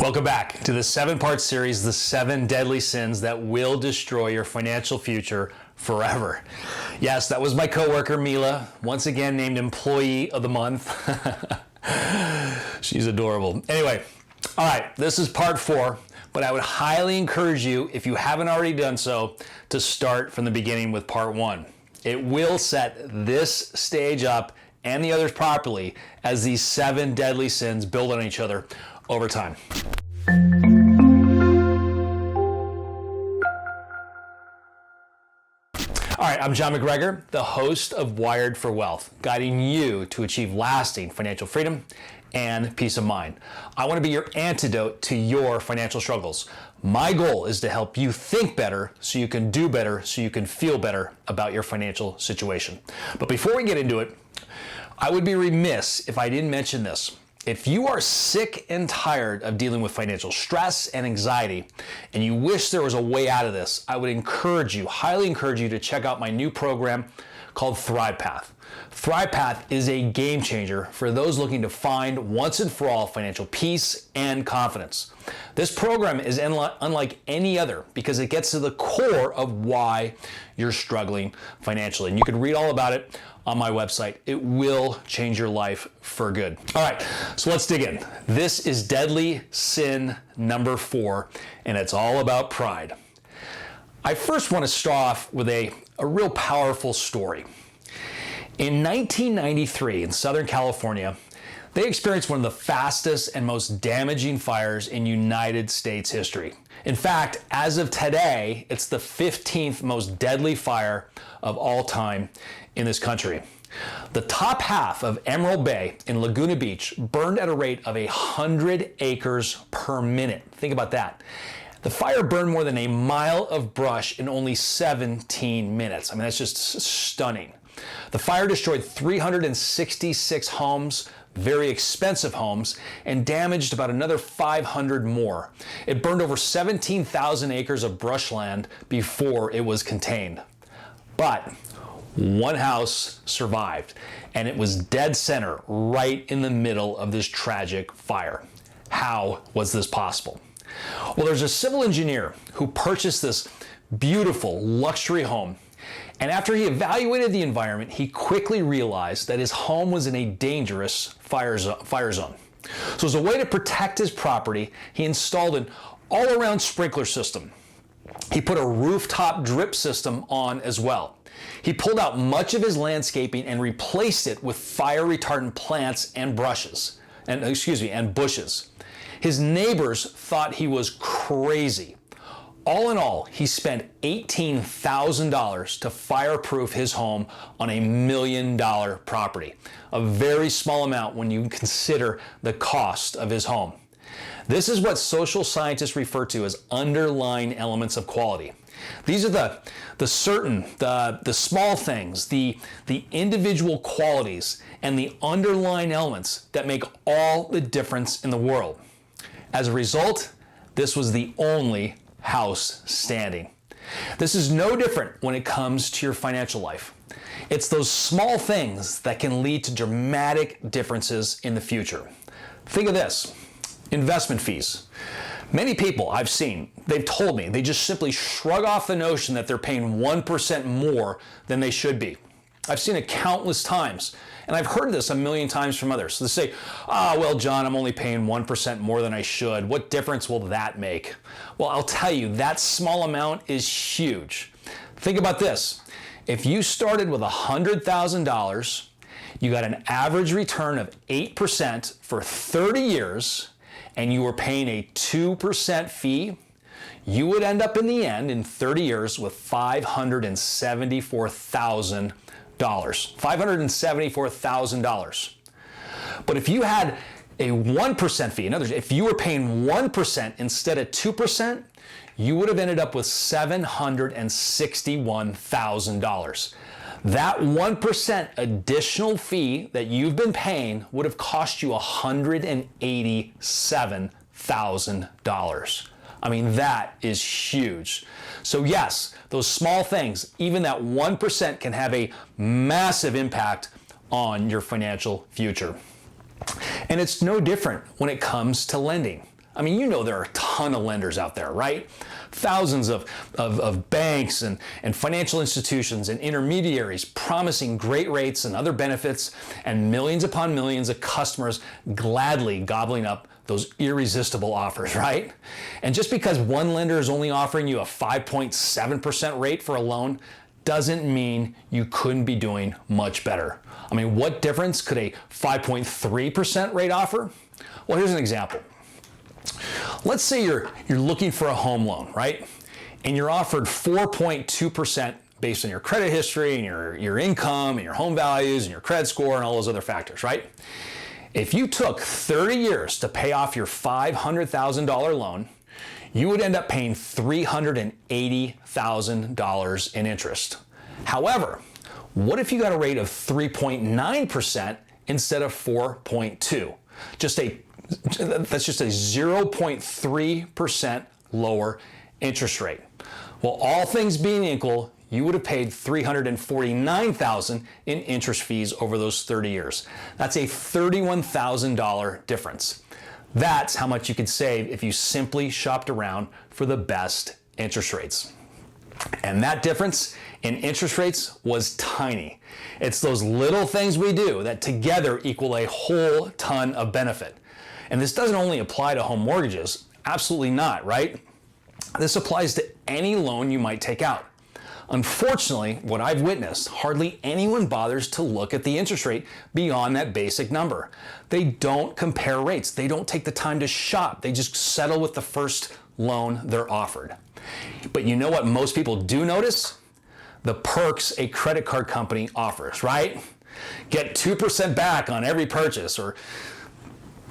Welcome back to the 7-part series, The 7 Deadly Sins That Will Destroy Your Financial Future Forever. Yes, that was my coworker, Mila, once again named Employee of the Month. She's adorable. Anyway, all right, this is part 4, but I would highly encourage you, if you haven't already done so, to start from the beginning with part 1. It will set this stage up and the others properly as these 7 deadly sins build on each other over time. All right, I'm John MacGregor, the host of Wired for Wealth, guiding you to achieve lasting financial freedom and peace of mind. I want to be your antidote to your financial struggles. My goal is to help you think better so you can do better, so you can feel better about your financial situation. But before we get into it, I would be remiss if I didn't mention this. If you are sick and tired of dealing with financial stress and anxiety, and you wish there was a way out of this, I would highly encourage you to check out my new program called Thrive Path. Thrive Path is a game changer for those looking to find once and for all financial peace and confidence. This program is unlike any other because it gets to the core of why you're struggling financially. And you can read all about it on my website. It will change your life for good. All right, so let's dig in. This is deadly sin number 4, and it's all about pride. I first want to start off with a real powerful story. In 1993 in Southern California, they experienced one of the fastest and most damaging fires in United States history. In fact, as of today, it's the 15th most deadly fire of all time in this country. The top half of Emerald Bay in Laguna Beach burned at a rate of 100 acres per minute. Think about that. The fire burned more than a mile of brush in only 17 minutes. I mean, that's just stunning. The fire destroyed 366 homes, very expensive homes, and damaged about another 500 more. It burned over 17,000 acres of brushland before it was contained. But one house survived, and it was dead center right in the middle of this tragic fire. How was this possible? Well, there's a civil engineer who purchased this beautiful luxury home. And after he evaluated the environment, he quickly realized that his home was in a dangerous fire zone. So as a way to protect his property, he installed an all-around sprinkler system. He put a rooftop drip system on as well. He pulled out much of his landscaping and replaced it with fire-retardant plants and bushes. His neighbors thought he was crazy. All in all, he spent $18,000 to fireproof his home on a $1 million property, a very small amount when you consider the cost of his home. This is what social scientists refer to as underlying elements of quality. These are the small things, the individual qualities, and the underlying elements that make all the difference in the world. As a result, this was the only house standing. This is no different when it comes to your financial life. It's those small things that can lead to dramatic differences in the future. Think of this, investment fees. Many people I've seen, they've told me, they just simply shrug off the notion that they're paying 1% more than they should be. I've seen it countless times, and I've heard this a million times from others. So they say, well, John, I'm only paying 1% more than I should. What difference will that make? Well, I'll tell you, that small amount is huge. Think about this. If you started with $100,000, you got an average return of 8% for 30 years, and you were paying a 2% fee, you would end up in the end, in 30 years, with $574,000. $574,000. But if you had a 1% fee, in other words, if you were paying 1% instead of 2%, you would have ended up with $761,000. That 1% additional fee that you've been paying would have cost you $187,000. I mean, that is huge. So yes, those small things, even that 1% can have a massive impact on your financial future. And it's no different when it comes to lending. I mean, you know there are a ton of lenders out there, right? Thousands of banks and financial institutions and intermediaries promising great rates and other benefits, and millions upon millions of customers gladly gobbling up those irresistible offers, right? And just because one lender is only offering you a 5.7% rate for a loan doesn't mean you couldn't be doing much better. I mean, what difference could a 5.3% rate offer? Well, here's an example. Let's say you're looking for a home loan, right? And you're offered 4.2% based on your credit history and your income and your home values and your credit score and all those other factors, right? If you took 30 years to pay off your $500,000 loan, you would end up paying $380,000 in interest. However, what if you got a rate of 3.9% instead of 4.2? That's just a 0.3% lower interest rate. Well, all things being equal, you would have paid $349,000 in interest fees over those 30 years. That's a $31,000 difference. That's how much you could save if you simply shopped around for the best interest rates. And that difference in interest rates was tiny. It's those little things we do that together equal a whole ton of benefit. And this doesn't only apply to home mortgages. Absolutely not, right? This applies to any loan you might take out. Unfortunately, what I've witnessed, hardly anyone bothers to look at the interest rate beyond that basic number. They don't compare rates. They don't take the time to shop. They just settle with the first loan they're offered. But you know what most people do notice? The perks a credit card company offers, right? Get 2% back on every purchase, or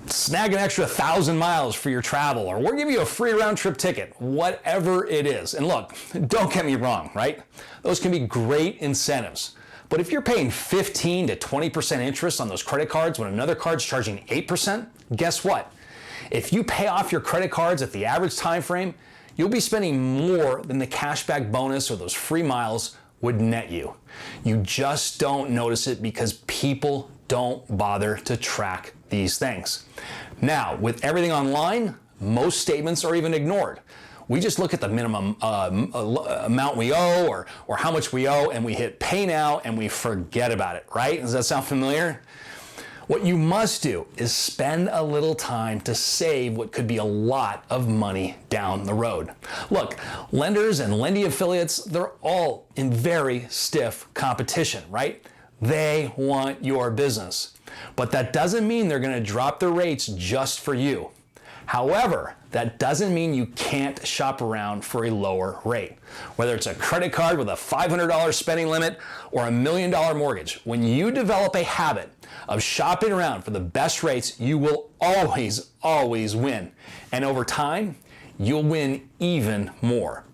snag an extra 1,000 miles for your travel, or we'll give you a free round trip ticket, whatever it is. And look, don't get me wrong, right? Those can be great incentives. But if you're paying 15 to 20% interest on those credit cards when another card's charging 8%, guess what? If you pay off your credit cards at the average time frame, you'll be spending more than the cashback bonus or those free miles would net you. You just don't notice it because people don't bother to track these things. Now, with everything online, most statements are even ignored. We just look at the minimum amount we owe or how much we owe, and we hit pay now and we forget about it, right? Does that sound familiar? What you must do is spend a little time to save what could be a lot of money down the road. Look, lenders and lending affiliates, they're all in very stiff competition, right? They want your business. But that doesn't mean they're going to drop their rates just for you. However, that doesn't mean you can't shop around for a lower rate. Whether it's a credit card with a $500 spending limit or $1 million mortgage, when you develop a habit of shopping around for the best rates, you will always win. And over time, you'll win even more.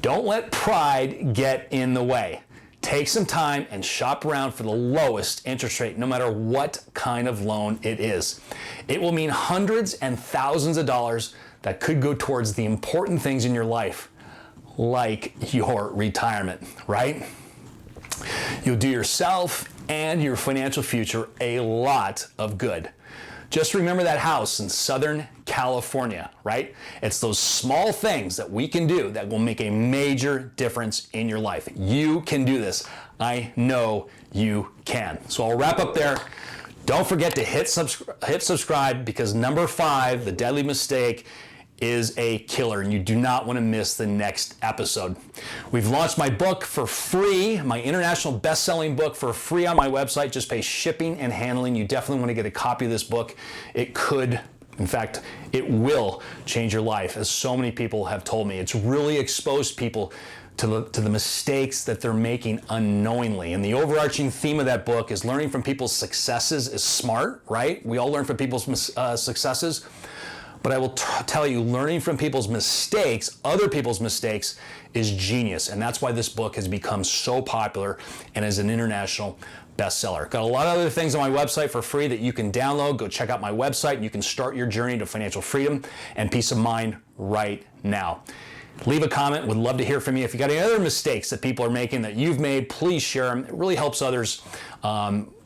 Don't let pride get in the way. Take some time and shop around for the lowest interest rate, no matter what kind of loan it is. It will mean hundreds and thousands of dollars that could go towards the important things in your life, like your retirement, right? You'll do yourself and your financial future a lot of good. Just remember that house in Southern California, right? It's those small things that we can do that will make a major difference in your life. You can do this. I know you can. So I'll wrap up there. Don't forget to hit subscribe, because number 5, the deadly mistake, is a killer, and you do not want to miss the next episode. We've launched my book for free, my international best-selling book for free on my website. Just pay shipping and handling. You definitely want to get a copy of this book. It could, in fact, it will change your life, as so many people have told me. It's really exposed people to the mistakes that they're making unknowingly. And the overarching theme of that book is learning from people's successes is smart, right? We all learn from people's successes. But I will tell you, learning from people's mistakes, other people's mistakes, is genius. And that's why this book has become so popular and is an international bestseller. Got a lot of other things on my website for free that you can download. Go check out my website. You can start your journey to financial freedom and peace of mind right now. Leave a comment. Would love to hear from you. If you got any other mistakes that people are making that you've made, please share them. It really helps others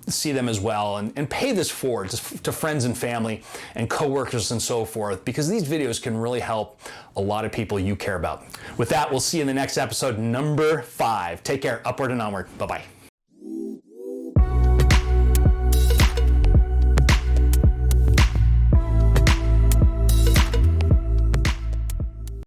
see them as well, and pay this forward to friends and family and coworkers and so forth, because these videos can really help a lot of people you care about. With that, we'll see you in the next episode, number 5. Take care, upward and onward. Bye-bye.